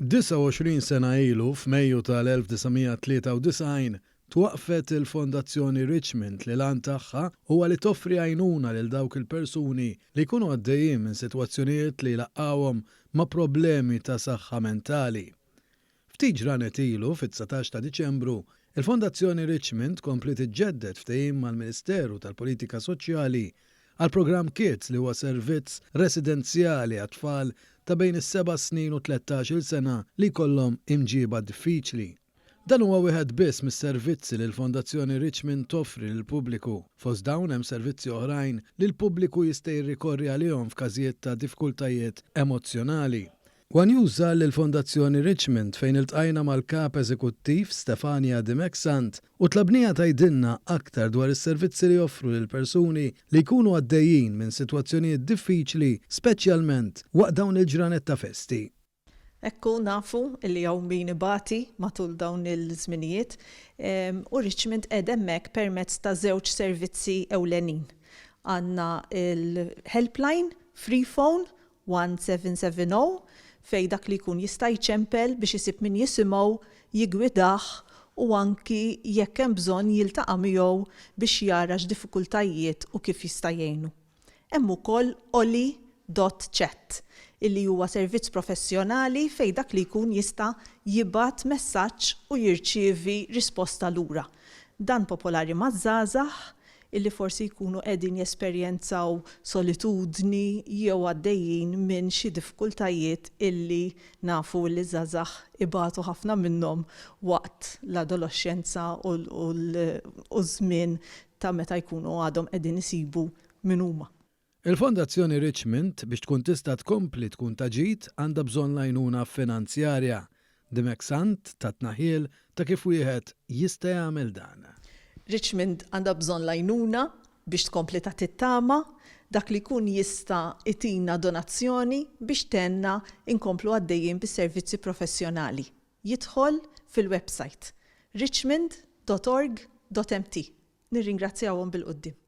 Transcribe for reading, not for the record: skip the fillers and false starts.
29 sena ilu f'Mejju tal-1993 twaqfet il-Fondazzjoni Richmond li lan tagħha huwa li toffri għajnuna lil dawk il-persuni li jkunu għaddejjin minn sitwazzjonijiet li laqgħuhom ma' problemi ta' saħħa mentali. Ftit ġranet ilu fit-19 ta' Diċembru, il-Fondazzjoni Richmond kompli tiġġedded ftehim mal-Ministeru tal-Politika Soċjali għal programm Kids li huwa servizz residenzjali għat-tfal ta' bejn is-7 snin u 13 sena li jkollhom imġiba diffiċli. Dan huwa wieħed biss mis-servizzi li l-Fondazzjoni Richmond toffri lill-pubbliku. Fost dawn hemm servizzi oħrajn li l-pubbliku jista' jirrikorri għalihom f'każijiet ta' diffikultajiet emozzjonali. Wanjuża l-Fondazzjoni Richmond fejn iltqajna mal-kap eżekuttiv Stefania Dimexant u tlabnija tgħidilna aktar dwar is-servizzi li joffru lil persuni li jkunu għaddejjin minn sitwazzjonijiet diffiċli, speċjalment waqt dawn il-ġranet ta' festi. Ekku nafu li hawn min ibati matul dawn il-żminijiet u Richmond qed hemmhekk permezz ta' żewġ servizzi ewlenin. Għandna il-helpline free phone 1770 fej dak li jkun jista' jċempel biex isib min jisimgħu, jigwidah u anki jekk hemm bżonn jiltaqa' miegħu biex jara x'diffikultajiet u kif jista' jgħinu. Hemm ukoll oli.chat illi huwa servizz professjonali fej dak li jkun jista' jibgħat messaġġ u jirċievi risposta lura. Dan popolari maż-żgħażagħ illi forsi jkunu qegħdin jesperjenzaw solitudni jew għaddejjin minn xi diffikultajiet illi nafu li żgħażagħ ibatu ħafna minnhom waqt l-adolescenza u żmien ta' meta jkunu għadhom qegħdin isibu min huma. Il-Fondazzjoni Richmond biex tkun tista' tkompli tkun ta' ġid għandha bżonn għajnuna finanzjarja. Dimexant ta' tnaħħil ta' kif wieħed jista' jagħmel dan. Richmond għandha bżonn l-għajnuna biex tkompli ta' tittama, dak li jkun jista' itina donazzjoni biex tenna inkomplu għaddejjin bis-servizzi professjonali. Jidħol fil-website richmond.org.mt. Nirringrazzjawhom bil-qudiem.